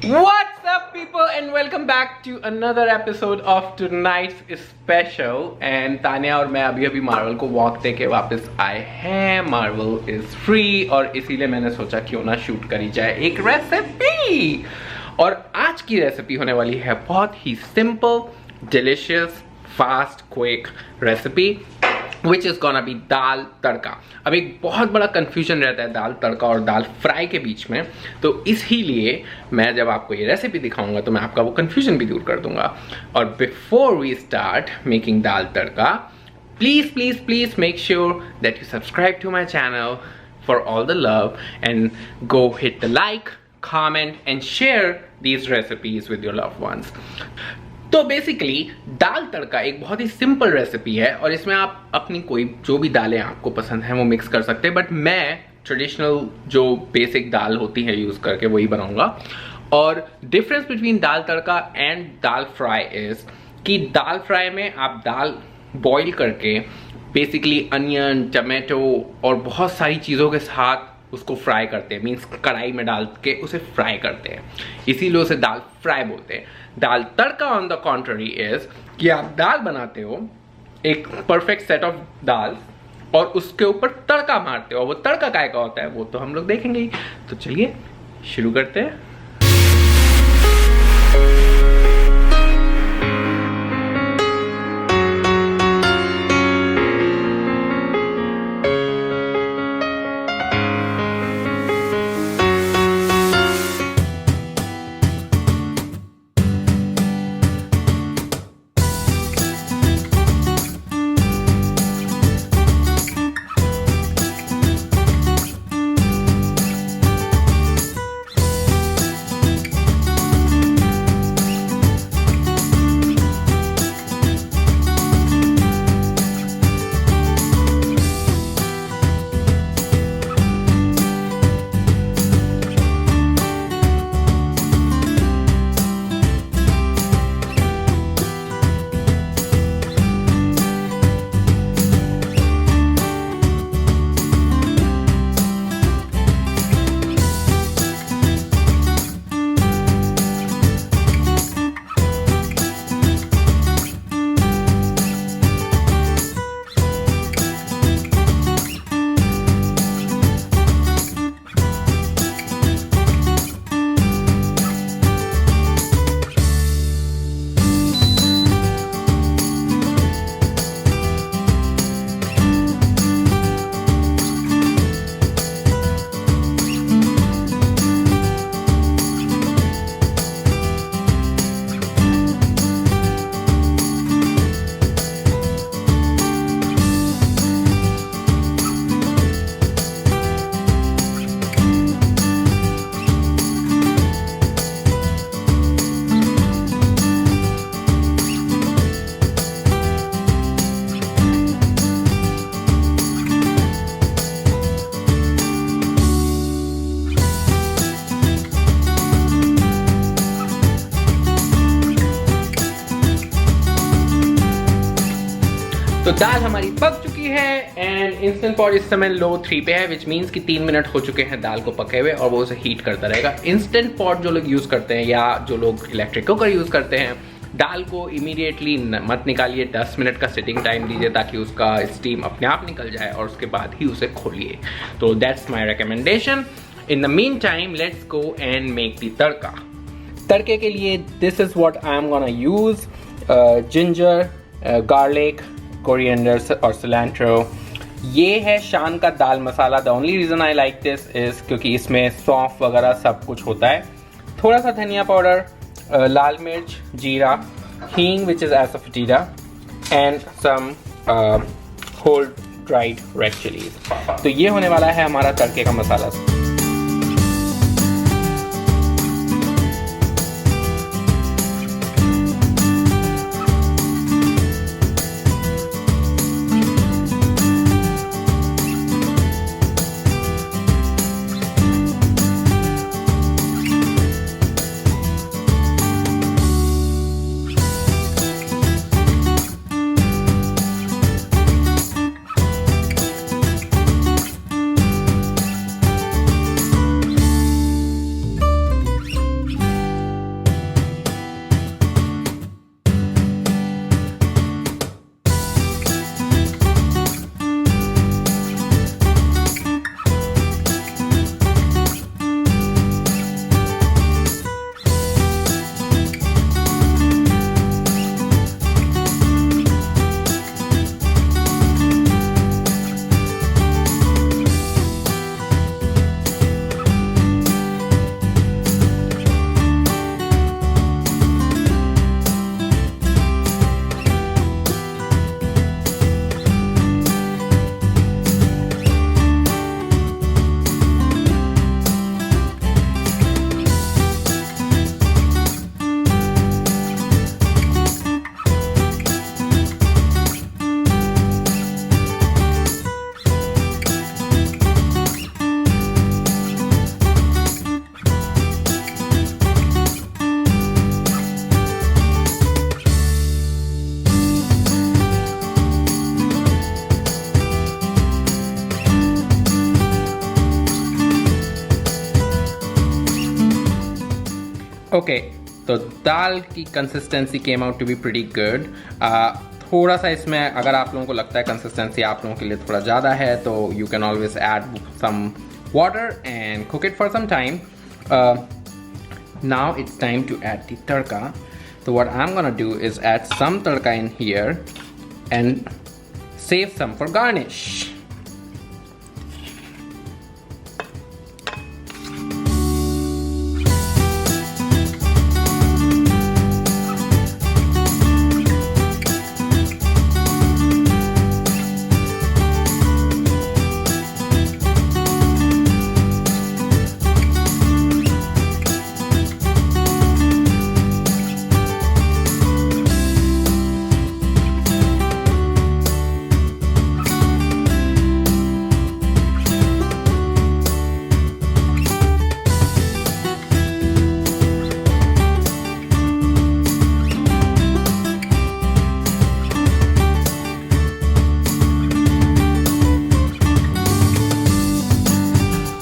What's up people and welcome back to another episode of tonight's special and Tania और मैं अभी Marvel को walk देके वापस आए हैं। मार्वल इज फ्री और इसीलिए मैंने सोचा क्यों ना शूट करी जाए एक रेसिपी। और आज की रेसिपी होने वाली है बहुत ही simple, delicious, fast, quick recipe which is gonna be dal tadka. अब एक बहुत बड़ा कंफ्यूजन रहता है दाल तड़का और दाल फ्राई के बीच में, तो इसीलिए मैं जब आपको ये रेसिपी दिखाऊंगा तो मैं आपका वो कंफ्यूजन भी दूर कर दूंगा। और before we start making dal tadka, please please please make sure that you subscribe to my channel for all the love and go hit the like, comment and share these recipes with your loved ones। तो basically दाल तड़का एक बहुत ही simple recipe है और इसमें आप अपनी कोई जो भी दालें आपको पसंद हैं वो मिक्स कर सकते हैं, बट मैं ट्रेडिशनल जो बेसिक दाल होती है यूज करके वही बनाऊंगा। और difference between dal tadka and dal fry is कि दाल फ्राई में आप दाल बॉईल करके बेसिकली अनियन, टमाटो और बहुत सारी चीज़ों के साथ उसको फ्राई करते हैं, मीन्स कढ़ाई में डाल के उसे फ्राई करते हैं, इसीलिए उसे दाल फ्राई बोलते हैं। दाल तड़का ऑन द कॉन्ट्ररी इज कि आप दाल बनाते हो, एक परफेक्ट सेट ऑफ दाल, और उसके ऊपर तड़का मारते हो। और वो तड़का काय का होता है वो तो हम लोग देखेंगे ही। तो चलिए शुरू करते हैं। तो दाल हमारी पक चुकी है एंड इंस्टेंट पॉट इस समय लो 3 पे है, विच मीन्स कि 3 मिनट हो चुके हैं दाल को पके हुए और वो उसे हीट करता रहेगा। इंस्टेंट पॉट जो लोग यूज करते हैं या जो लोग इलेक्ट्रिक कुकर यूज करते हैं, दाल को इमीडिएटली मत निकालिए, 10 मिनट का सिटिंग टाइम दीजिए ताकि उसका स्टीम अपने आप निकल जाए और उसके बाद ही उसे खोलिए। तो that's my recommendation. In the mean time let's go and make the tadka. तड़के के लिए this is what I am gonna use, ginger, garlic, coriander और सिलेंट्रो। ये है शान का दाल मसाला। The only reason I like this is क्योंकि इसमें सौंफ वगैरह सब कुछ होता है। थोड़ा सा धनिया पाउडर, लाल मिर्च, जीरा, हींग which is asafoetida and some whole dried red chillies. तो ये होने वाला है हमारा तड़के का मसाला। Okay, तो दाल की consistency came out to be pretty good. थोड़ा सा इसमें अगर आप लोगों को लगता है कंसिस्टेंसी आप लोगों के लिए थोड़ा ज़्यादा है तो you can always add some water and cook it for some time. Now it's time to add the tadka. So what I'm gonna do is add some tadka in here and save some for garnish.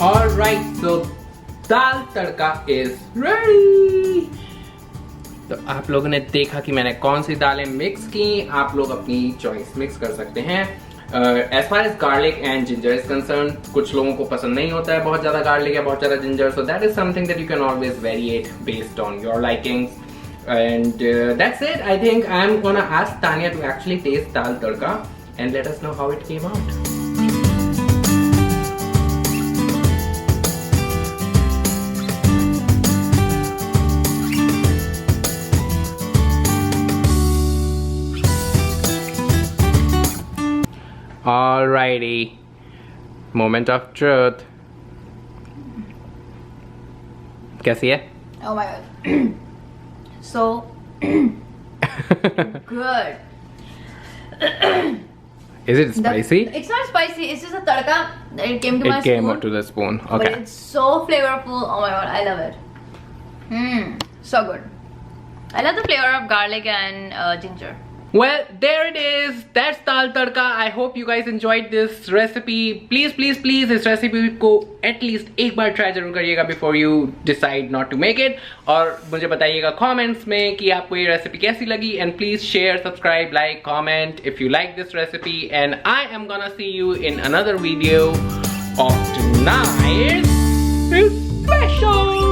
Alright, so dal tadka is ready. तो आप लोगों ने देखा कि मैंने कौन सी दालें mix की. आप लोग अपनी चॉइस मिक्स कर सकते हैं. As far as garlic and ginger is concerned, कुछ लोगों को पसंद नहीं होता है बहुत ज़्यादा garlic या बहुत ज़्यादा ginger, so that is something that you can always variate based on your likings. And that's it. I think I'm gonna ask Tanya to actually taste dal tadka and let us know how it came out. Alrighty, moment of truth. कैसी है? Oh my god, so good. Is it spicy? It's not spicy. It's just a tadka. It came to my spoon. It came out to the spoon. Okay. But it's so flavorful. Oh my god, I love it. So good. I love the flavor of garlic and ginger. Well, there it is. That's dal tadka. I hope you guys enjoyed this recipe. Please इस recipe को at least एक बार try जरूर करिएगा before you decide not to make it. और मुझे बताइएगा comments में कि आपको ये रेसिपी कैसी लगी. And please share, subscribe, like, comment if you like this recipe. And I am gonna see you in another video of tonight's special.